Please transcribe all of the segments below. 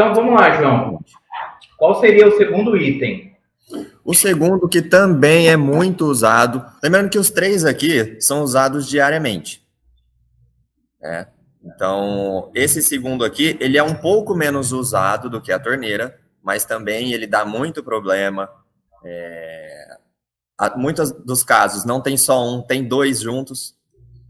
Então vamos lá, João. Qual seria o segundo item? O segundo, que também é muito usado, lembrando que os três aqui são usados diariamente. Então, esse segundo aqui, ele é um pouco menos usado do que a torneira, mas também ele dá muito problema. Muitos dos casos não tem só um, tem dois juntos.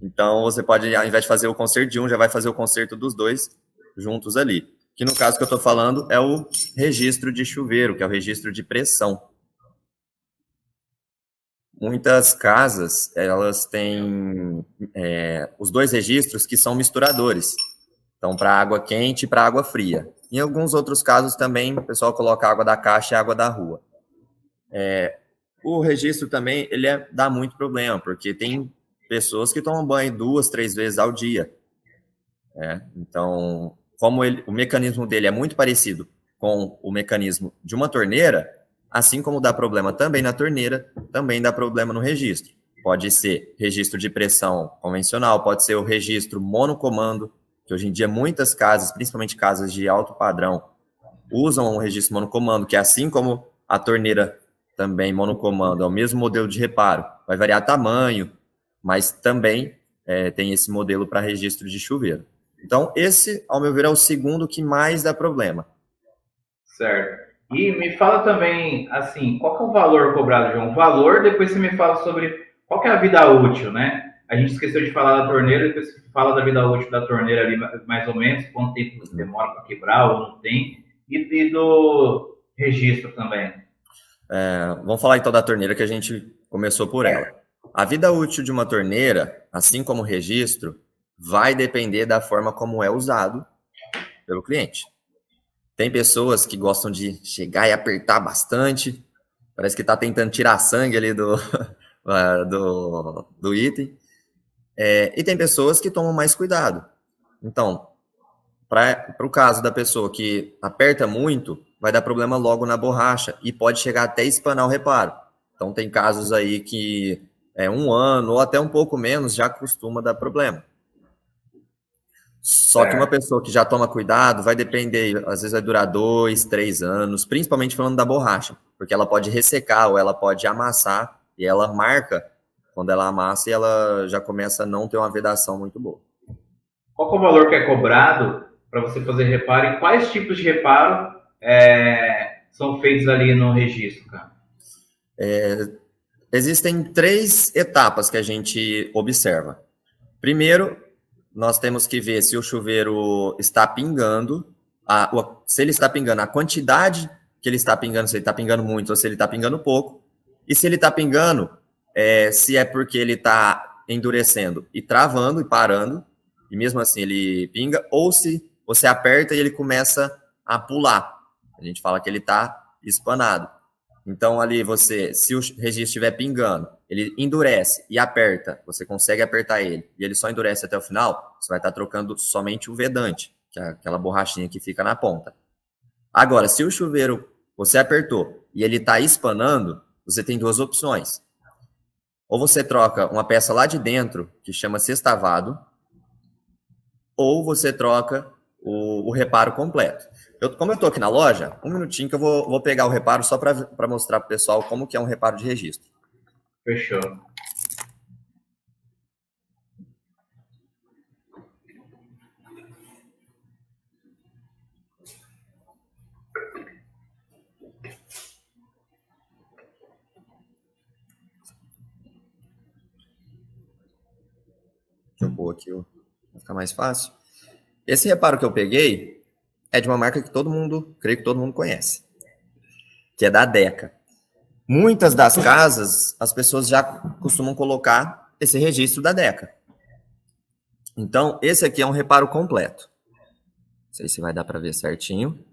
Então, você pode, ao invés de fazer o conserto de um, já vai fazer o conserto dos dois juntos ali. Que no caso que eu estou falando é o registro de chuveiro, que é o registro de pressão. Muitas casas, elas têm os dois registros que são misturadores. Então, para água quente e para água fria. Em alguns outros casos também, o pessoal coloca água da caixa e água da rua. O registro também, dá muito problema, porque tem pessoas que tomam banho 2, 3 vezes ao dia. Então, como o mecanismo dele é muito parecido com o mecanismo de uma torneira, assim como dá problema também na torneira, também dá problema no registro. Pode ser registro de pressão convencional, pode ser o registro monocomando, que hoje em dia muitas casas, principalmente casas de alto padrão, usam o registro monocomando, que é assim como a torneira também monocomando, é o mesmo modelo de reparo. Vai variar tamanho, mas também tem esse modelo para registro de chuveiro. Então, esse, ao meu ver, é o segundo que mais dá problema. Certo. E me fala também, assim, qual que é o valor cobrado, João? O valor, depois você me fala sobre qual que é a vida útil, né? A gente esqueceu de falar da torneira, depois você fala da vida útil da torneira ali, mais ou menos, quanto tempo demora para quebrar ou não tem, e do registro também. Vamos falar então da torneira, que a gente começou por ela. A vida útil de uma torneira, assim como o registro, vai depender da forma como é usado pelo cliente. Tem pessoas que gostam de chegar e apertar bastante, parece que está tentando tirar sangue ali do item. E tem pessoas que tomam mais cuidado. Então, para o caso da pessoa que aperta muito, vai dar problema logo na borracha e pode chegar até espanar o reparo. Então, tem casos aí que 1 ano ou até um pouco menos já costuma dar problema. Só que uma pessoa que já toma cuidado vai depender, às vezes vai durar 2, 3 anos, principalmente falando da borracha, porque ela pode ressecar ou ela pode amassar e ela marca quando ela amassa e ela já começa a não ter uma vedação muito boa. Qual que é o valor que é cobrado para você fazer reparo e quais tipos de reparo são feitos ali no registro, cara? Existem 3 etapas que a gente observa. Primeiro, nós temos que ver se o chuveiro está pingando, se ele está pingando, a quantidade que ele está pingando, se ele está pingando muito ou se ele está pingando pouco, e se ele está pingando, se é porque ele está endurecendo e travando e parando, e mesmo assim ele pinga, ou se você aperta e ele começa a pular. A gente fala que ele está espanado. Então, ali se o registro estiver pingando, ele endurece e aperta, você consegue apertar ele, e ele só endurece até o final, você vai estar trocando somente o vedante, que é aquela borrachinha que fica na ponta. Agora, se o chuveiro você apertou e ele está espanando, você tem 2 opções. Ou você troca uma peça lá de dentro, que chama sextavado, ou você troca o reparo completo. Como eu estou aqui na loja, 1 minutinho que eu vou pegar o reparo só para mostrar para o pessoal como que é um reparo de registro. Fechou. Deixa eu pôr aqui, vai ficar mais fácil. Esse reparo que eu peguei é de uma marca que creio que todo mundo conhece, que é da Deca. Muitas das casas, as pessoas já costumam colocar esse registro da Deca. Então, esse aqui é um reparo completo. Não sei se vai dar para ver certinho.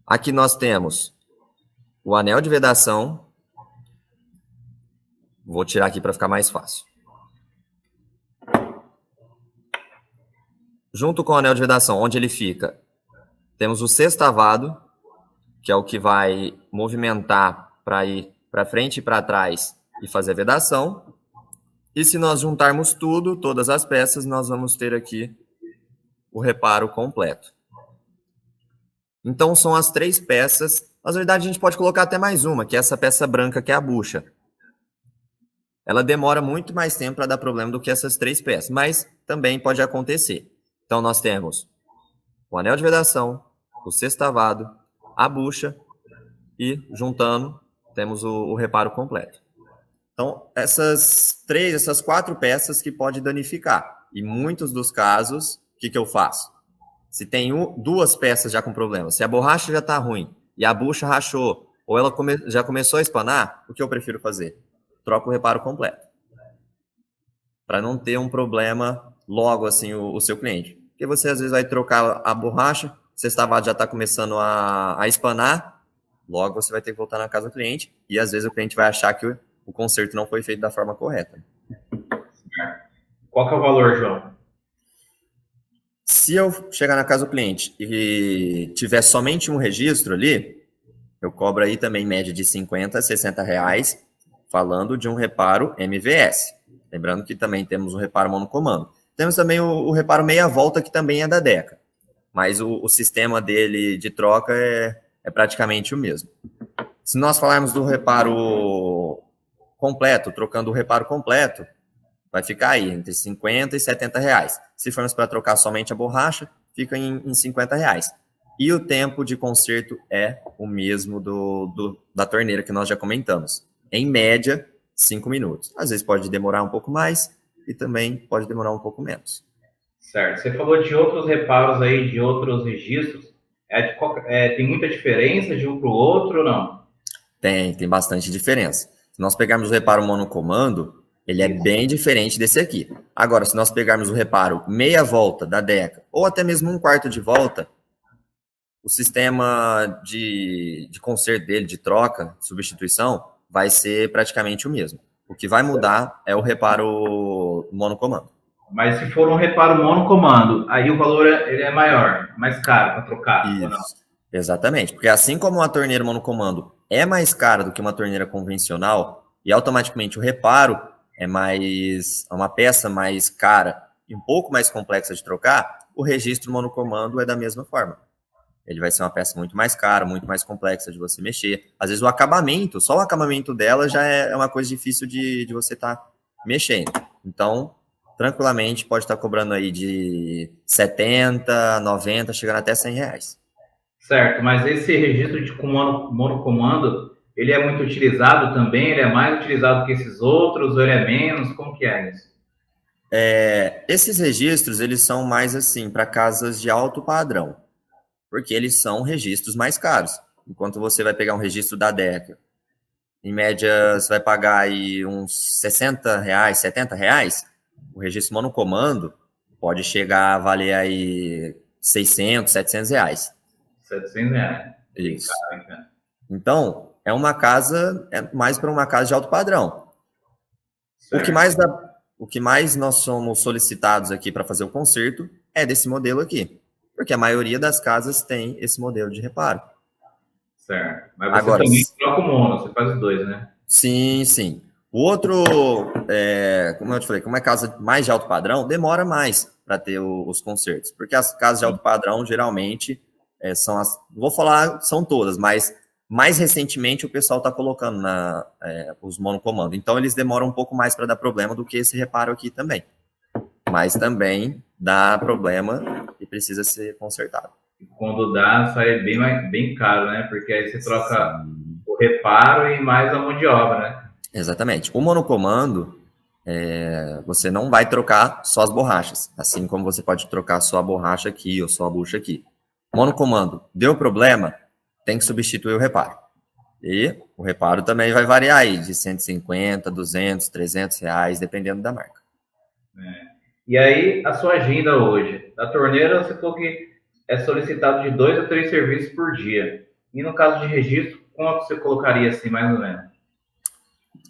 Aqui nós temos o anel de vedação. Vou tirar aqui para ficar mais fácil. Junto com o anel de vedação, onde ele fica, temos o sextavado, que é o que vai movimentar para ir para frente e para trás e fazer a vedação. E se nós juntarmos tudo, todas as peças, nós vamos ter aqui o reparo completo. Então, são as 3 peças. Na verdade, a gente pode colocar até mais uma, que é essa peça branca, que é a bucha. Ela demora muito mais tempo para dar problema do que essas 3 peças, mas também pode acontecer. Então, nós temos o anel de vedação, o sextavado, a bucha e, juntando, temos o reparo completo. Então, essas 4 peças que pode danificar. E muitos dos casos, o que eu faço? Se tem 2 peças já com problema, se a borracha já está ruim e a bucha rachou, ou ela já começou a espanar, o que eu prefiro fazer? Troco o reparo completo. Para não ter um problema logo assim o seu cliente. Porque você às vezes vai trocar a borracha, o sextavado já está começando a espanar, logo você vai ter que voltar na casa do cliente e às vezes o cliente vai achar que o conserto não foi feito da forma correta. Qual que é o valor, João? Se eu chegar na casa do cliente e tiver somente um registro ali, eu cobro aí também média de 50 a 60 reais, falando de um reparo MVS. Lembrando que também temos o reparo monocomando. Temos também o reparo meia volta, que também é da Deca. Mas o sistema dele de troca é praticamente o mesmo. Se nós falarmos do reparo completo, trocando o reparo completo, vai ficar aí entre 50 e 70 reais. Se formos para trocar somente a borracha, fica em 50 reais. E o tempo de conserto é o mesmo da torneira que nós já comentamos. Em média, 5 minutos. Às vezes pode demorar um pouco mais e também pode demorar um pouco menos. Certo. Você falou de outros reparos aí, de outros registros. Tem muita diferença de um para o outro ou não? Tem bastante diferença. Se nós pegarmos o reparo monocomando, ele é bem diferente desse aqui. Agora, se nós pegarmos o reparo meia volta da Deca, ou até mesmo um quarto de volta, o sistema de conserto dele, de troca, substituição, vai ser praticamente o mesmo. O que vai mudar é o reparo monocomando. Mas se for um reparo monocomando, aí o valor ele é maior, mais caro para trocar, Isso. ou não? Exatamente, porque assim como uma torneira monocomando é mais cara do que uma torneira convencional, e automaticamente o reparo é uma peça mais cara e um pouco mais complexa de trocar, o registro monocomando é da mesma forma. Ele vai ser uma peça muito mais cara, muito mais complexa de você mexer. Às vezes o acabamento, só o acabamento dela já é uma coisa difícil de você estar mexendo. Então, tranquilamente pode estar cobrando aí de 70, 90, chegando até 100 reais. Certo, mas esse registro de monocomando, ele é muito utilizado também? Ele é mais utilizado que esses outros ou ele é menos? Como que é isso? Esses registros, eles são mais assim, para casas de alto padrão, porque eles são registros mais caros. Enquanto você vai pegar um registro da Deca, em média, você vai pagar aí uns 60 reais, 70 reais, o registro monocomando pode chegar a valer aí 600, 700 reais. 700 reais. Isso. Então, é mais para uma casa de alto padrão. O que mais nós somos solicitados aqui para fazer o conserto é desse modelo aqui, porque a maioria das casas tem esse modelo de reparo. Certo. Mas você agora, também troca o mono, você faz os dois, né? Sim, sim. O outro, como eu te falei, como é casa mais de alto padrão, demora mais para ter os consertos, porque as casas de alto padrão geralmente são não vou falar são todas, mas mais recentemente o pessoal está colocando os monocomandos. Então eles demoram um pouco mais para dar problema do que esse reparo aqui também. Mas também dá problema e precisa ser consertado. E quando dá, sai bem caro, né? Porque aí você troca o reparo e mais a mão de obra, né? Exatamente. O monocomando, você não vai trocar só as borrachas, assim como você pode trocar só a borracha aqui ou só a bucha aqui. Monocomando, deu problema, tem que substituir o reparo. E o reparo também vai variar aí de 150, 200, 300 reais, dependendo da marca. E aí, a sua agenda hoje? Da torneira, você falou que é solicitado de 2 a 3 serviços por dia. E no caso de registro, quanto você colocaria assim, mais ou menos?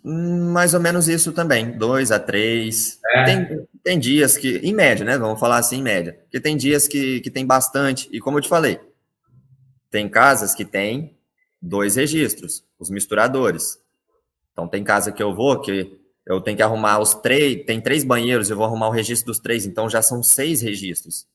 Mais ou menos isso também, 2 a 3. Tem dias que, em média, né? Vamos falar assim, em média. Porque tem dias que tem bastante. E como eu te falei, tem casas que tem 2 registros, os misturadores. Então, tem casa que eu vou que eu tenho que arrumar os 3, tem 3 banheiros, eu vou arrumar o registro dos 3, então já são 6 registros.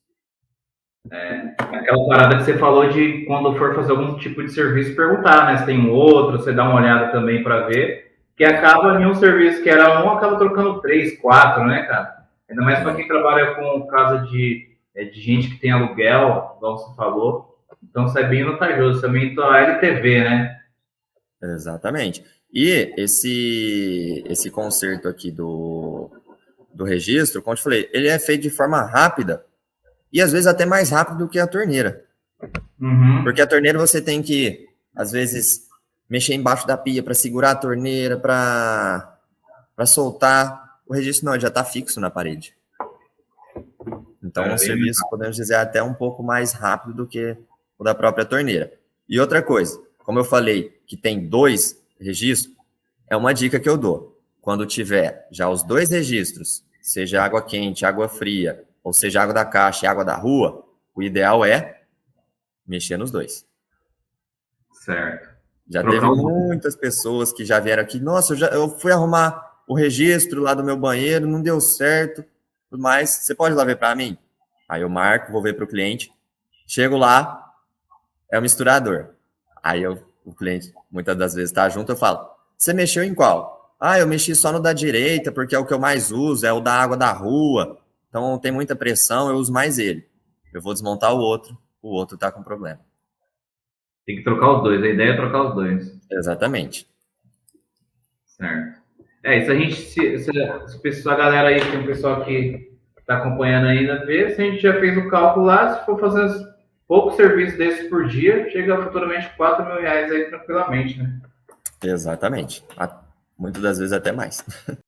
Aquela parada que você falou de quando for fazer algum tipo de serviço, perguntar, né? Se tem um outro, você dá uma olhada também para ver, que acaba em um serviço que era um, acaba trocando três, quatro, né, cara? Ainda mais para quem trabalha com casa de gente que tem aluguel, igual você falou. Então, isso é bem vantajoso. Também a LTV, né? Exatamente. E esse conserto aqui do registro, como eu te falei, ele é feito de forma rápida e às vezes até mais rápido do que a torneira. Uhum. Porque a torneira você tem que, às vezes, mexer embaixo da pia para segurar a torneira, para soltar. O registro não, ele já está fixo na parede. Então, o serviço, podemos dizer, é até um pouco mais rápido do que o da própria torneira. E outra coisa, como eu falei que tem 2 registros, é uma dica que eu dou. Quando tiver já os 2 registros, seja água quente, água fria, ou seja água da caixa e água da rua, o ideal é mexer nos 2. Certo. Já teve muitas pessoas que já vieram aqui, nossa, eu fui arrumar o registro lá do meu banheiro, não deu certo, mas você pode lá ver para mim? Aí eu marco, vou ver para o cliente, chego lá, é o misturador. Aí o cliente, muitas das vezes, está junto, eu falo, você mexeu em qual? Ah, eu mexi só no da direita, porque é o que eu mais uso, é o da água da rua, então tem muita pressão, eu uso mais ele. Eu vou desmontar o outro está com problema. Tem que trocar os dois, a ideia é trocar os dois. Exatamente. Certo. Isso a gente, se a galera aí, tem um pessoal que está acompanhando ainda, vê, se a gente já fez o cálculo lá, se for fazer poucos serviços desses por dia, chega a futuramente R$ 4.000 aí tranquilamente, né? Exatamente. Muitas das vezes até mais.